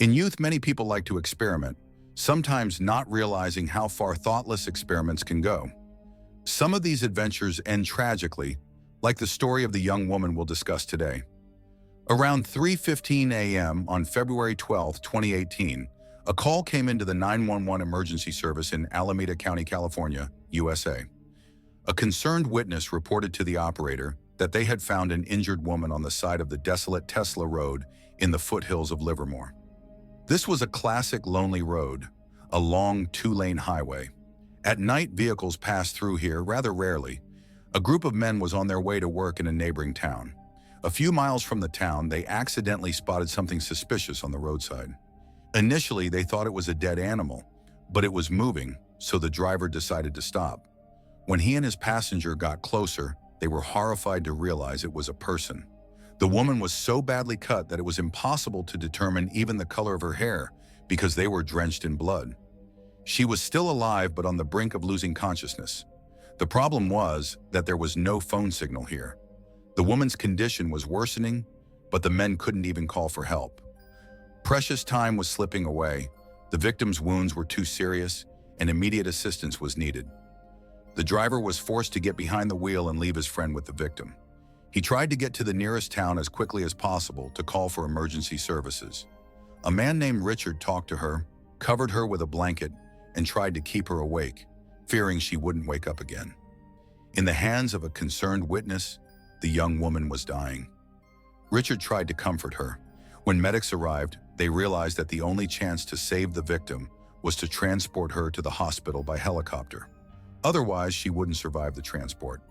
In youth, many people like to experiment, sometimes not realizing how far thoughtless experiments can go. Some of these adventures end tragically, like the story of the young woman we'll discuss today. Around 3:15 a.m. on February 12, 2018, a call came into the 911 emergency service in Alameda County, California, USA. A concerned witness reported to the operator that they had found an injured woman on the side of the desolate Tesla Road in the foothills of Livermore. This was a classic lonely road, a long two-lane highway. At night, vehicles passed through here rather rarely. A group of men was on their way to work in a neighboring town. A few miles from the town, they accidentally spotted something suspicious on the roadside. Initially, they thought it was a dead animal, but it was moving, so the driver decided to stop. When he and his passenger got closer, they were horrified to realize it was a person. The woman was so badly cut that it was impossible to determine even the color of her hair because they were drenched in blood. She was still alive but on the brink of losing consciousness. The problem was that there was no phone signal here. The woman's condition was worsening, but the men couldn't even call for help. Precious time was slipping away. The victim's wounds were too serious, and immediate assistance was needed. The driver was forced to get behind the wheel and leave his friend with the victim. He tried to get to the nearest town as quickly as possible to call for emergency services. A man named Richard talked to her, covered her with a blanket, and tried to keep her awake, fearing she wouldn't wake up again. In the hands of a concerned witness, the young woman was dying. Richard tried to comfort her. When medics arrived, they realized that the only chance to save the victim was to transport her to the hospital by helicopter. Otherwise, she wouldn't survive the transport.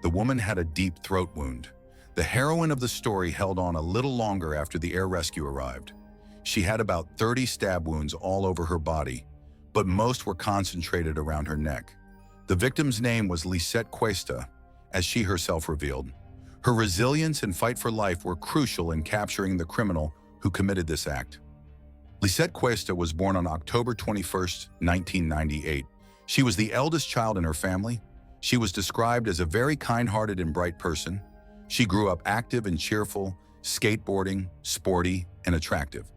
The woman had a deep throat wound. The heroine of the story held on a little longer after the air rescue arrived. She had about 30 stab wounds all over her body, but most were concentrated around her neck. The victim's name was Lizette Cuesta, as she herself revealed. Her resilience and fight for life were crucial in capturing the criminal who committed this act. Lizette Cuesta was born on October 21, 1998. She was the eldest child in her family. She was described as a very kind-hearted and bright person. She grew up active and cheerful, skateboarding, sporty, and attractive.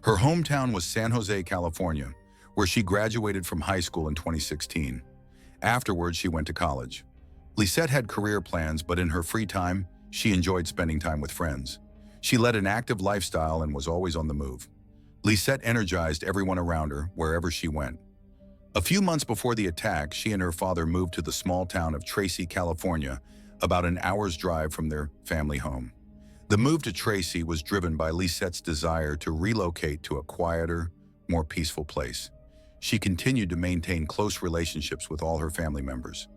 Her hometown was San Jose, California, where she graduated from high school in 2016. Afterwards, she went to college. Lizette had career plans, but in her free time, she enjoyed spending time with friends. She led an active lifestyle and was always on the move. Lizette energized everyone around her wherever she went. A few months before the attack, she and her father moved to the small town of Tracy, California, about an hour's drive from their family home. The move to Tracy was driven by Lizette's desire to relocate to a quieter, more peaceful place. She continued to maintain close relationships with all her family members.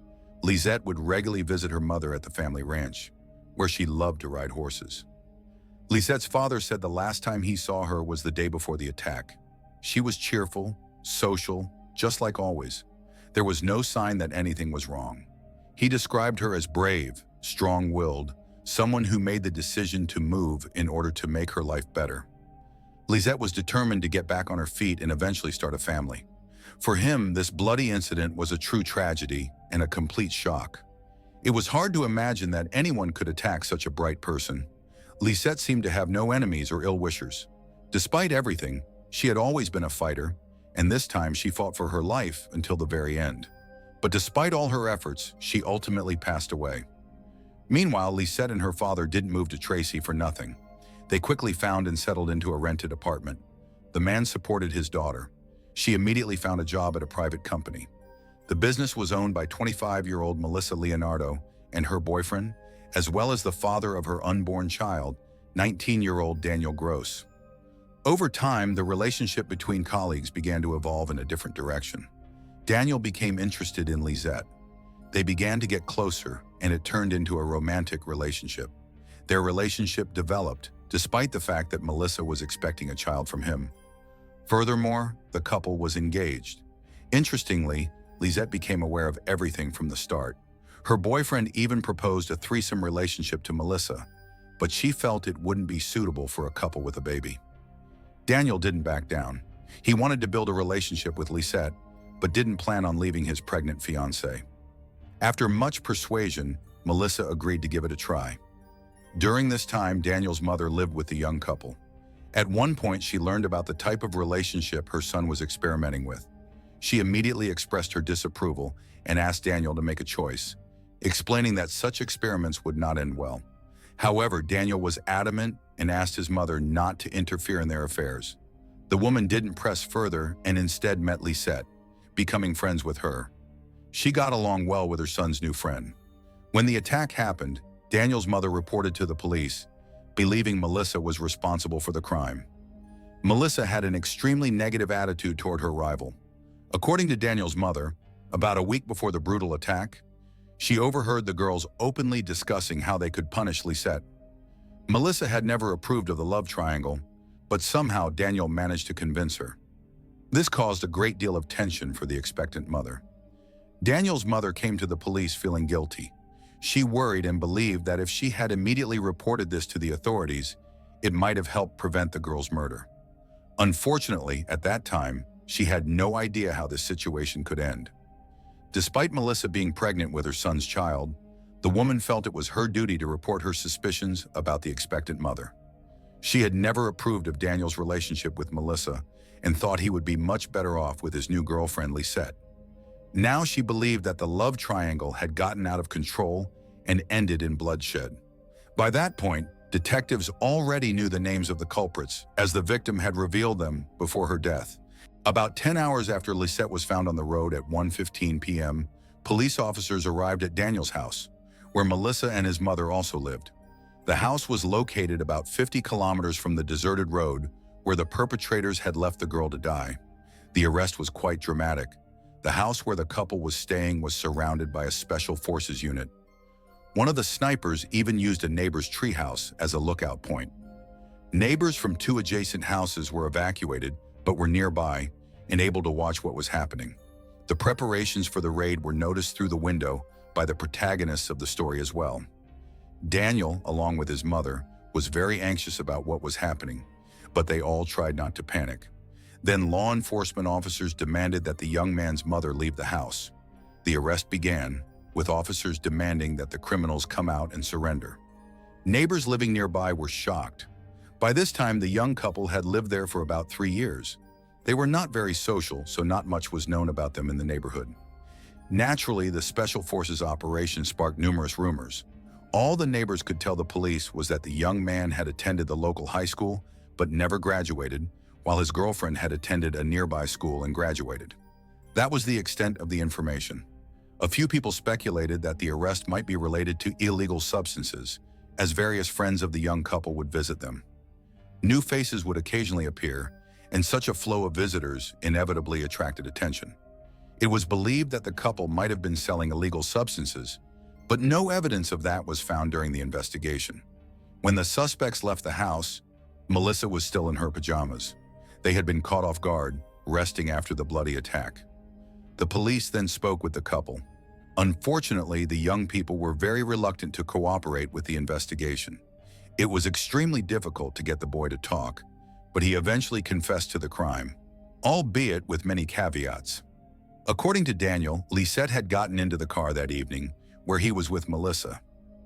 Lizette would regularly visit her mother at the family ranch, where she loved to ride horses. Lizette's father said the last time he saw her was the day before the attack. She was cheerful, social, just like always. There was no sign that anything was wrong. He described her as brave, strong-willed, someone who made the decision to move in order to make her life better. Lizette was determined to get back on her feet and eventually start a family. For him, this bloody incident was a true tragedy and a complete shock. It was hard to imagine that anyone could attack such a bright person. Lizette seemed to have no enemies or ill-wishers. Despite everything, she had always been a fighter, and this time she fought for her life until the very end. But despite all her efforts, she ultimately passed away. Meanwhile, Lizette and her father didn't move to Tracy for nothing. They quickly found and settled into a rented apartment. The man supported his daughter. She immediately found a job at a private company. The business was owned by 25-year-old Melissa Leonardo and her boyfriend, as well as the father of her unborn child, 19-year-old Daniel Gross. Over time, the relationship between colleagues began to evolve in a different direction. Daniel became interested in Lizette. They began to get closer, and it turned into a romantic relationship. Their relationship developed, despite the fact that Melissa was expecting a child from him. Furthermore, the couple was engaged. Interestingly, Lizette became aware of everything from the start. Her boyfriend even proposed a threesome relationship to Melissa, but she felt it wouldn't be suitable for a couple with a baby. Daniel didn't back down. He wanted to build a relationship with Lizette, but didn't plan on leaving his pregnant fiancée. After much persuasion, Melissa agreed to give it a try. During this time, Daniel's mother lived with the young couple. At one point, she learned about the type of relationship her son was experimenting with. She immediately expressed her disapproval and asked Daniel to make a choice, explaining that such experiments would not end well. However, Daniel was adamant and asked his mother not to interfere in their affairs. The woman didn't press further and instead met Lizette, becoming friends with her. She got along well with her son's new friend. When the attack happened, Daniel's mother reported to the police, believing Melissa was responsible for the crime. Melissa had an extremely negative attitude toward her rival. According to Daniel's mother, about a week before the brutal attack, she overheard the girls openly discussing how they could punish Lizette. Melissa had never approved of the love triangle, but somehow Daniel managed to convince her. This caused a great deal of tension for the expectant mother. Daniel's mother came to the police feeling guilty. She worried and believed that if she had immediately reported this to the authorities, it might have helped prevent the girl's murder. Unfortunately, at that time, she had no idea how this situation could end. Despite Melissa being pregnant with her son's child, the woman felt it was her duty to report her suspicions about the expectant mother. She had never approved of Daniel's relationship with Melissa and thought he would be much better off with his new girlfriend, Lizette. Now she believed that the love triangle had gotten out of control and ended in bloodshed. By that point, detectives already knew the names of the culprits, as the victim had revealed them before her death. About 10 hours after Lizette was found on the road at 1:15 p.m., police officers arrived at Daniel's house, where Melissa and his mother also lived. The house was located about 50 kilometers from the deserted road where the perpetrators had left the girl to die. The arrest was quite dramatic. The house where the couple was staying was surrounded by a special forces unit. One of the snipers even used a neighbor's treehouse as a lookout point. Neighbors from 2 adjacent houses were evacuated, but were nearby and able to watch what was happening. The preparations for the raid were noticed through the window by the protagonists of the story as well. Daniel, along with his mother, was very anxious about what was happening, but they all tried not to panic. Then law enforcement officers demanded that the young man's mother leave the house. The arrest began, with officers demanding that the criminals come out and surrender. Neighbors living nearby were shocked. By this time, the young couple had lived there for about 3 years. They were not very social, so not much was known about them in the neighborhood. Naturally, the Special Forces operation sparked numerous rumors. All the neighbors could tell the police was that the young man had attended the local high school but never graduated, while his girlfriend had attended a nearby school and graduated. That was the extent of the information. A few people speculated that the arrest might be related to illegal substances, as various friends of the young couple would visit them. New faces would occasionally appear, and such a flow of visitors inevitably attracted attention. It was believed that the couple might have been selling illegal substances, but no evidence of that was found during the investigation. When the suspects left the house, Melissa was still in her pajamas. They had been caught off guard, resting after the bloody attack. The police then spoke with the couple. Unfortunately, the young people were very reluctant to cooperate with the investigation. It was extremely difficult to get the boy to talk, but he eventually confessed to the crime, albeit with many caveats. According to Daniel, Lizette had gotten into the car that evening, where he was with Melissa.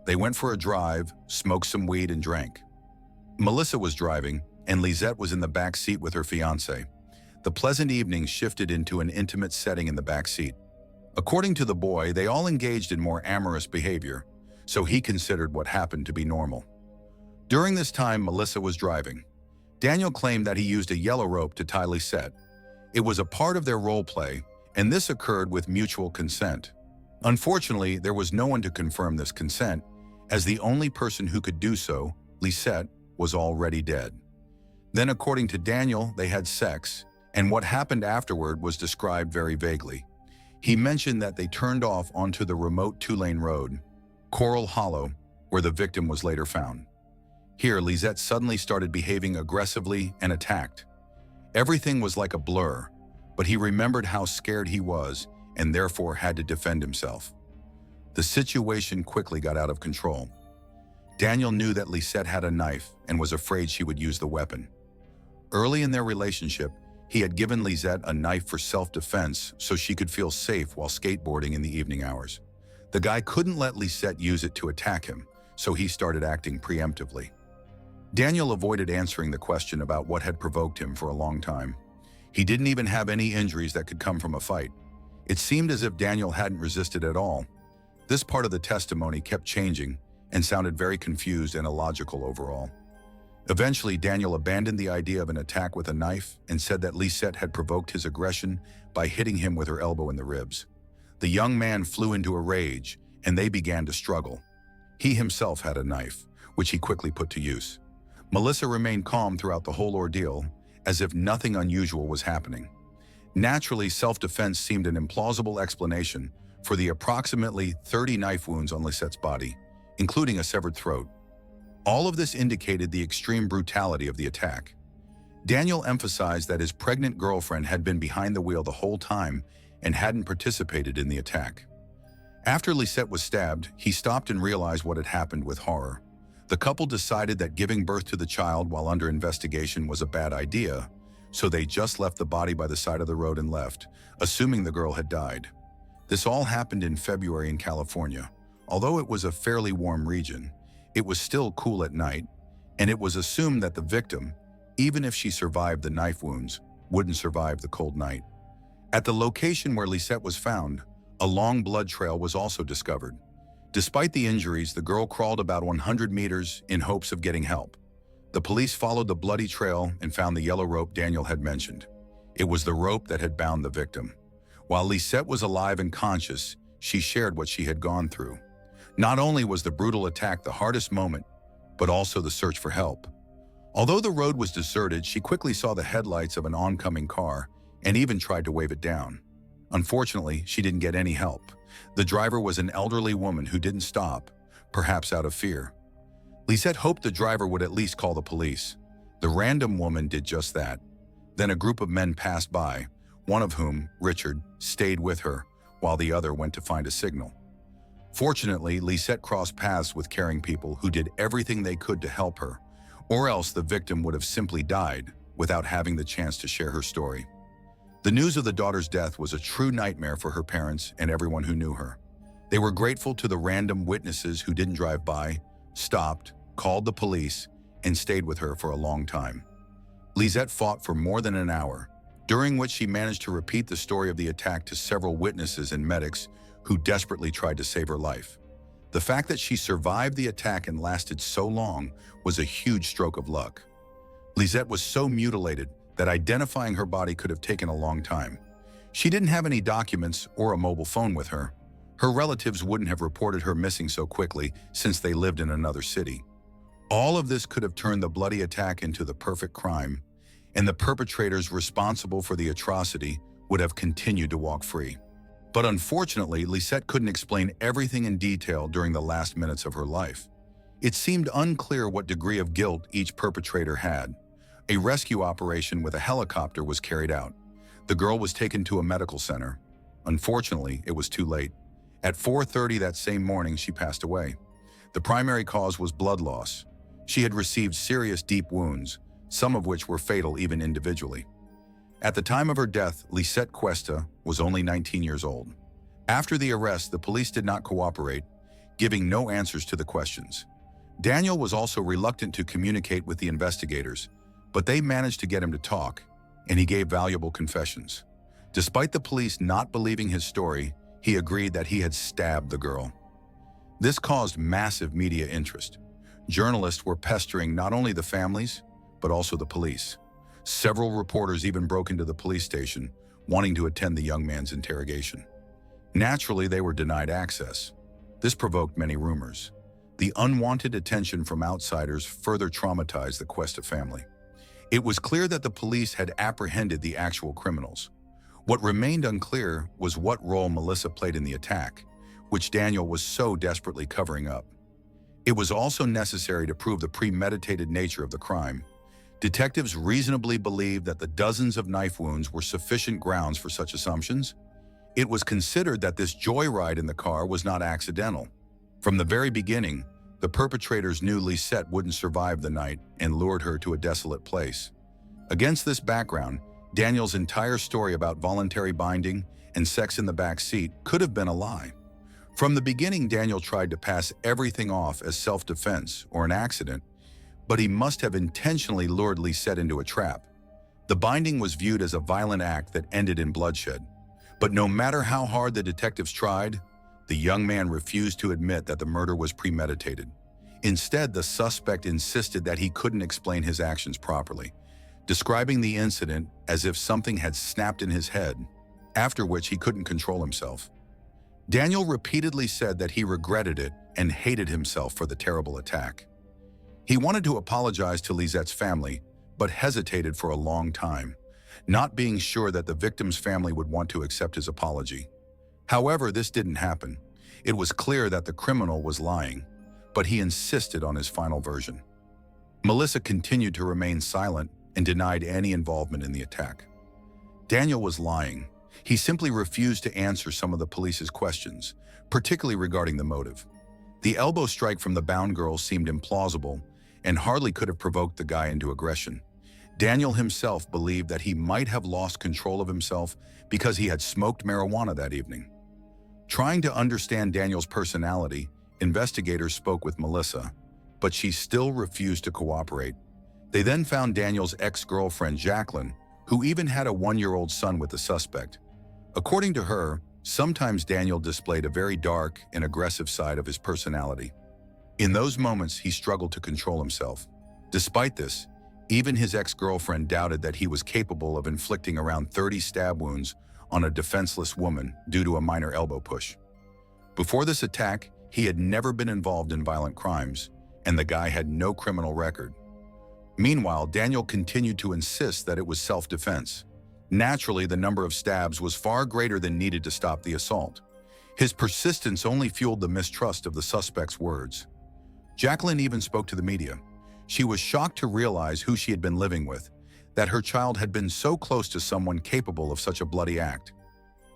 They went for a drive, smoked some weed, and drank. Melissa was driving, and Lizette was in the back seat with her fiancé. The pleasant evening shifted into an intimate setting in the back seat. According to the boy, they all engaged in more amorous behavior, so he considered what happened to be normal. During this time, Melissa was driving. Daniel claimed that he used a yellow rope to tie Lizette. It was a part of their role play, and this occurred with mutual consent. Unfortunately, there was no one to confirm this consent, as the only person who could do so, Lizette, was already dead. Then, according to Daniel, they had sex, and what happened afterward was described very vaguely. He mentioned that they turned off onto the remote 2-lane road, Coral Hollow, where the victim was later found. Here, Lizette suddenly started behaving aggressively and attacked. Everything was like a blur, but he remembered how scared he was and therefore had to defend himself. The situation quickly got out of control. Daniel knew that Lizette had a knife and was afraid she would use the weapon. Early in their relationship, he had given Lizette a knife for self-defense so she could feel safe while skateboarding in the evening hours. The guy couldn't let Lizette use it to attack him, so he started acting preemptively. Daniel avoided answering the question about what had provoked him for a long time. He didn't even have any injuries that could come from a fight. It seemed as if Daniel hadn't resisted at all. This part of the testimony kept changing and sounded very confused and illogical overall. Eventually, Daniel abandoned the idea of an attack with a knife and said that Lizette had provoked his aggression by hitting him with her elbow in the ribs. The young man flew into a rage, and they began to struggle. He himself had a knife, which he quickly put to use. Melissa remained calm throughout the whole ordeal, as if nothing unusual was happening. Naturally, self-defense seemed an implausible explanation for the approximately 30 knife wounds on Lizette's body, including a severed throat. All of this indicated the extreme brutality of the attack. Daniel emphasized that his pregnant girlfriend had been behind the wheel the whole time and hadn't participated in the attack. After Lizette was stabbed, he stopped and realized what had happened with horror. The couple decided that giving birth to the child while under investigation was a bad idea, so they just left the body by the side of the road and left, assuming the girl had died. This all happened in February in California. Although it was a fairly warm region, it was still cool at night, and it was assumed that the victim, even if she survived the knife wounds, wouldn't survive the cold night. At the location where Lizette was found, a long blood trail was also discovered. Despite the injuries, the girl crawled about 100 meters in hopes of getting help. The police followed the bloody trail and found the yellow rope Daniel had mentioned. It was the rope that had bound the victim. While Lizette was alive and conscious, she shared what she had gone through. Not only was the brutal attack the hardest moment, but also the search for help. Although the road was deserted, she quickly saw the headlights of an oncoming car and even tried to wave it down. Unfortunately, she didn't get any help. The driver was an elderly woman who didn't stop, perhaps out of fear. Lizette hoped the driver would at least call the police. The random woman did just that. Then a group of men passed by, one of whom, Richard, stayed with her, while the other went to find a signal. Fortunately, Lizette crossed paths with caring people who did everything they could to help her, or else the victim would have simply died without having the chance to share her story. The news of the daughter's death was a true nightmare for her parents and everyone who knew her. They were grateful to the random witnesses who didn't drive by, stopped, called the police, and stayed with her for a long time. Lizette fought for more than an hour, during which she managed to repeat the story of the attack to several witnesses and medics who desperately tried to save her life. The fact that she survived the attack and lasted so long was a huge stroke of luck. Lizette was so mutilated that identifying her body could have taken a long time. She didn't have any documents or a mobile phone with her. Her relatives wouldn't have reported her missing so quickly since they lived in another city. All of this could have turned the bloody attack into the perfect crime, and the perpetrators responsible for the atrocity would have continued to walk free. But unfortunately, Lizette couldn't explain everything in detail during the last minutes of her life. It seemed unclear what degree of guilt each perpetrator had. A rescue operation with a helicopter was carried out. The girl was taken to a medical center. Unfortunately, it was too late. At 4:30 that same morning, she passed away. The primary cause was blood loss. She had received serious deep wounds, some of which were fatal even individually. At the time of her death, Lizette Cuesta was only 19 years old. After the arrest, the police did not cooperate, giving no answers to the questions. Daniel was also reluctant to communicate with the investigators, but they managed to get him to talk, and he gave valuable confessions. Despite the police not believing his story, he agreed that he had stabbed the girl. This caused massive media interest. Journalists were pestering not only the families, but also the police. Several reporters even broke into the police station, wanting to attend the young man's interrogation. Naturally, they were denied access. This provoked many rumors. The unwanted attention from outsiders further traumatized the Cuesta family. It was clear that the police had apprehended the actual criminals. What remained unclear was what role Melissa played in the attack, which Daniel was so desperately covering up. It was also necessary to prove the premeditated nature of the crime. Detectives reasonably believed that the dozens of knife wounds were sufficient grounds for such assumptions. It was considered that this joyride in the car was not accidental. From the very beginning, the perpetrators knew Lizette wouldn't survive the night and lured her to a desolate place. Against this background, Daniel's entire story about voluntary binding and sex in the back seat could have been a lie. From the beginning, Daniel tried to pass everything off as self-defense or an accident, but he must have intentionally lured Lizette into a trap. The binding was viewed as a violent act that ended in bloodshed. But no matter how hard the detectives tried, the young man refused to admit that the murder was premeditated. Instead, the suspect insisted that he couldn't explain his actions properly, describing the incident as if something had snapped in his head, after which he couldn't control himself. Daniel repeatedly said that he regretted it and hated himself for the terrible attack. He wanted to apologize to Lizette's family, but hesitated for a long time, not being sure that the victim's family would want to accept his apology. However, this didn't happen. It was clear that the criminal was lying, but he insisted on his final version. Melissa continued to remain silent and denied any involvement in the attack. Daniel was lying. He simply refused to answer some of the police's questions, particularly regarding the motive. The elbow strike from the bound girl seemed implausible and hardly could have provoked the guy into aggression. Daniel himself believed that he might have lost control of himself because he had smoked marijuana that evening. Trying to understand Daniel's personality, investigators spoke with Melissa, but she still refused to cooperate. They then found Daniel's ex-girlfriend, Jacqueline, who even had a 1-year-old son with the suspect. According to her, sometimes Daniel displayed a very dark and aggressive side of his personality. In those moments, he struggled to control himself. Despite this, even his ex-girlfriend doubted that he was capable of inflicting around 30 stab wounds on a defenseless woman due to a minor elbow push. Before this attack, he had never been involved in violent crimes, and the guy had no criminal record. Meanwhile, Daniel continued to insist that it was self-defense. Naturally, the number of stabs was far greater than needed to stop the assault. His persistence only fueled the mistrust of the suspect's words. Jacqueline even spoke to the media. She was shocked to realize who she had been living with, that her child had been so close to someone capable of such a bloody act.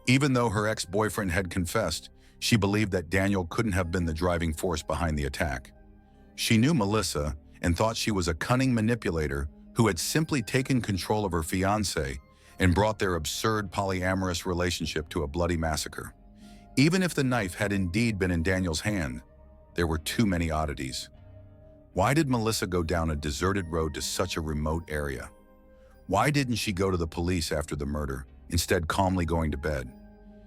Even though her ex-boyfriend had confessed, she believed that Daniel couldn't have been the driving force behind the attack. She knew Melissa and thought she was a cunning manipulator who had simply taken control of her fiancé and brought their absurd polyamorous relationship to a bloody massacre. Even if the knife had indeed been in Daniel's hand, there were too many oddities. Why did Melissa go down a deserted road to such a remote area? Why didn't she go to the police after the murder, instead calmly going to bed?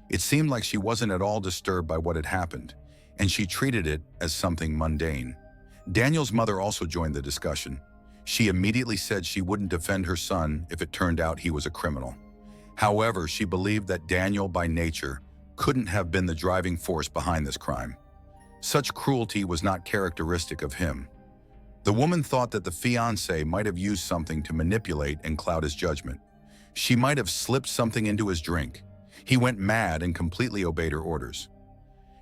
It seemed like she wasn't at all disturbed by what had happened, and she treated it as something mundane. Daniel's mother also joined the discussion. She immediately said she wouldn't defend her son if it turned out he was a criminal. However, she believed that Daniel, by nature, couldn't have been the driving force behind this crime. Such cruelty was not characteristic of him. The woman thought that the fiancé might have used something to manipulate and cloud his judgment. She might have slipped something into his drink. He went mad and completely obeyed her orders.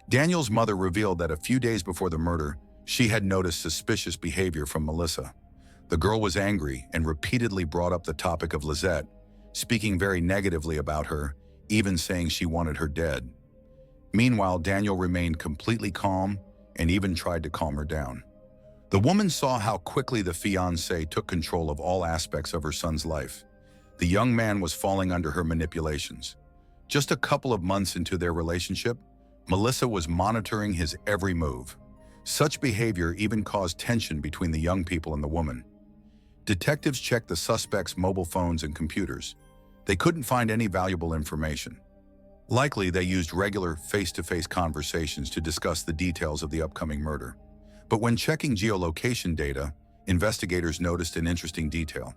Daniel's mother revealed that a few days before the murder, she had noticed suspicious behavior from Melissa. The girl was angry and repeatedly brought up the topic of Lizette, speaking very negatively about her, even saying she wanted her dead. Meanwhile, Daniel remained completely calm and even tried to calm her down. The woman saw how quickly the fiancé took control of all aspects of her son's life. The young man was falling under her manipulations. Just a couple of months into their relationship, Melissa was monitoring his every move. Such behavior even caused tension between the young people and the woman. Detectives checked the suspect's mobile phones and computers. They couldn't find any valuable information. Likely, they used regular face-to-face conversations to discuss the details of the upcoming murder. But when checking geolocation data, investigators noticed an interesting detail.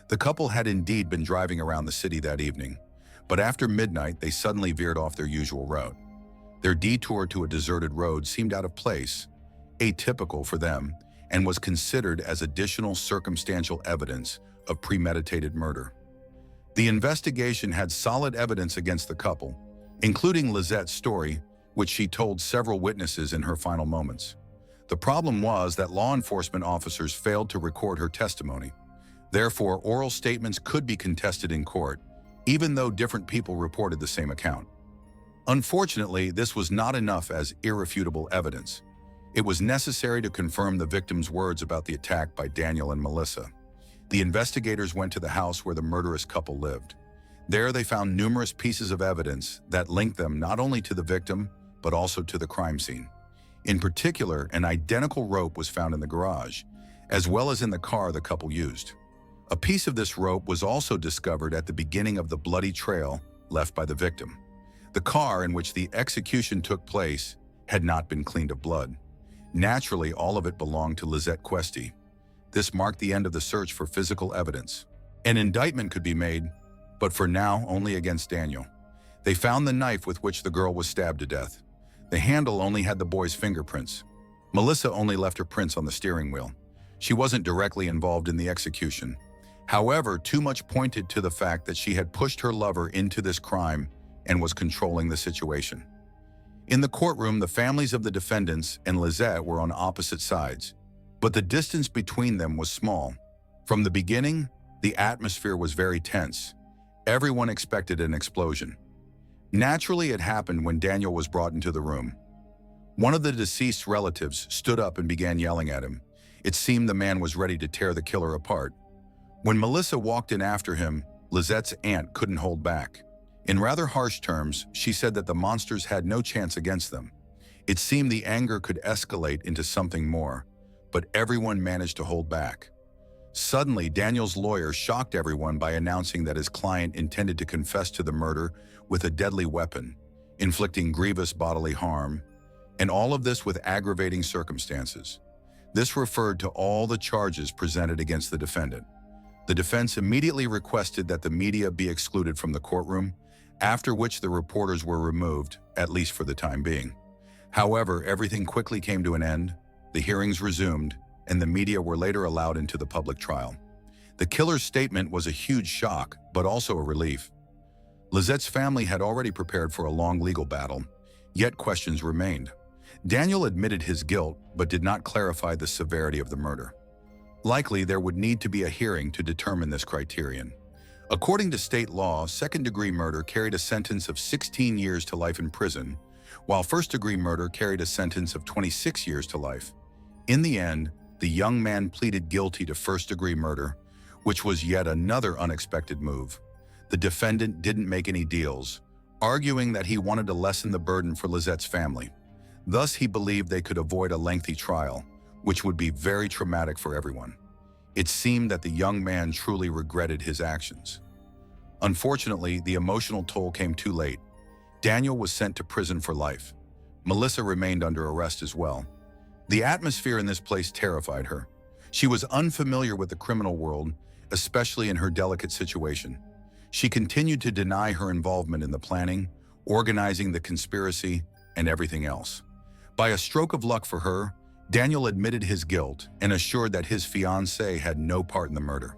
The couple had indeed been driving around the city that evening, but after midnight, they suddenly veered off their usual route. Their detour to a deserted road seemed out of place, atypical for them, and was considered as additional circumstantial evidence of premeditated murder. The investigation had solid evidence against the couple, including Lizette's story, which she told several witnesses in her final moments. The problem was that law enforcement officers failed to record her testimony. Therefore, oral statements could be contested in court, even though different people reported the same account. Unfortunately, this was not enough as irrefutable evidence. It was necessary to confirm the victim's words about the attack by Daniel and Melissa. The investigators went to the house where the murderous couple lived. There, they found numerous pieces of evidence that linked them not only to the victim, but also to the crime scene. In particular, an identical rope was found in the garage, as well as in the car the couple used. A piece of this rope was also discovered at the beginning of the bloody trail left by the victim. The car in which the execution took place had not been cleaned of blood. Naturally, all of it belonged to Lizette Cuesta. This marked the end of the search for physical evidence. An indictment could be made, but for now only against Daniel. They found the knife with which the girl was stabbed to death. The handle only had the boy's fingerprints. Melissa only left her prints on the steering wheel. She wasn't directly involved in the execution. However, too much pointed to the fact that she had pushed her lover into this crime and was controlling the situation. In the courtroom, the families of the defendants and Lizette were on opposite sides, but the distance between them was small. From the beginning, the atmosphere was very tense. Everyone expected an explosion. Naturally, it happened when Daniel was brought into the room. One of the deceased's relatives stood up and began yelling at him. It seemed the man was ready to tear the killer apart. When Melissa walked in after him, Lizette's aunt couldn't hold back. In rather harsh terms, she said that the monsters had no chance against them. It seemed the anger could escalate into something more, but everyone managed to hold back. Suddenly, Daniel's lawyer shocked everyone by announcing that his client intended to confess to the murder with a deadly weapon, inflicting grievous bodily harm, and all of this with aggravating circumstances. This referred to all the charges presented against the defendant. The defense immediately requested that the media be excluded from the courtroom, after which the reporters were removed, at least for the time being. However, everything quickly came to an end, the hearings resumed, and the media were later allowed into the public trial. The killer's statement was a huge shock, but also a relief. Lizette's family had already prepared for a long legal battle, yet questions remained. Daniel admitted his guilt, but did not clarify the severity of the murder. Likely, there would need to be a hearing to determine this criterion. According to state law, second-degree murder carried a sentence of 16 years to life in prison, while first-degree murder carried a sentence of 26 years to life. In the end, the young man pleaded guilty to first-degree murder, which was yet another unexpected move. The defendant didn't make any deals, arguing that he wanted to lessen the burden for Lizette's family. Thus, he believed they could avoid a lengthy trial, which would be very traumatic for everyone. It seemed that the young man truly regretted his actions. Unfortunately, the emotional toll came too late. Daniel was sent to prison for life. Melissa remained under arrest as well. The atmosphere in this place terrified her. She was unfamiliar with the criminal world, especially in her delicate situation. She continued to deny her involvement in the planning, organizing the conspiracy, and everything else. By a stroke of luck for her, Daniel admitted his guilt and assured that his fiancée had no part in the murder.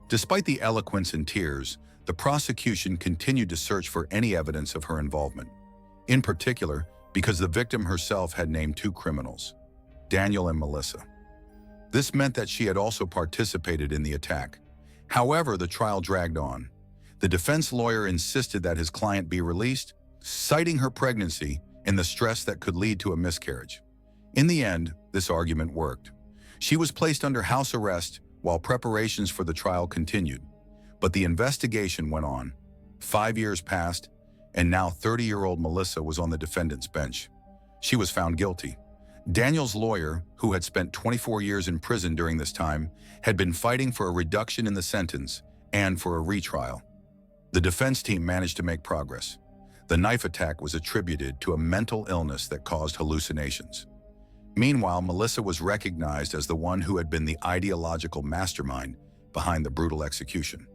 Despite the eloquence and tears, the prosecution continued to search for any evidence of her involvement. In particular, because the victim herself had named two criminals, Daniel and Melissa. This meant that she had also participated in the attack. However, the trial dragged on. The defense lawyer insisted that his client be released, citing her pregnancy and the stress that could lead to a miscarriage. In the end, this argument worked. She was placed under house arrest while preparations for the trial continued. But the investigation went on. 5 years passed, and now 30-year-old Melissa was on the defendant's bench. She was found guilty. Daniel's lawyer, who had spent 24 years in prison during this time, had been fighting for a reduction in the sentence and for a retrial. The defense team managed to make progress. The knife attack was attributed to a mental illness that caused hallucinations. Meanwhile, Melissa was recognized as the one who had been the ideological mastermind behind the brutal execution.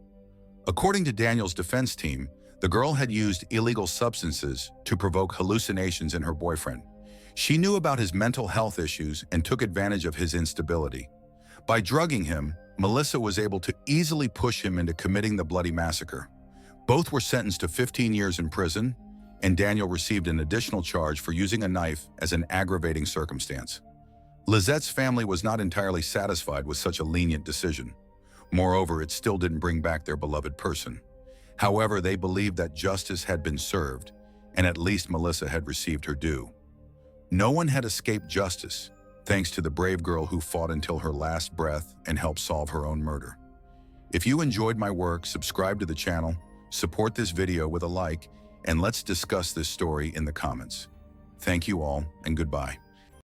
According to Daniel's defense team, the girl had used illegal substances to provoke hallucinations in her boyfriend. She knew about his mental health issues and took advantage of his instability. By drugging him, Melissa was able to easily push him into committing the bloody massacre. Both were sentenced to 15 years in prison, and Daniel received an additional charge for using a knife as an aggravating circumstance. Lizette's family was not entirely satisfied with such a lenient decision. Moreover, it still didn't bring back their beloved person. However, they believed that justice had been served, and at least Melissa had received her due. No one had escaped justice, thanks to the brave girl who fought until her last breath and helped solve her own murder. If you enjoyed my work, subscribe to the channel, support this video with a like, and let's discuss this story in the comments. Thank you all, and goodbye.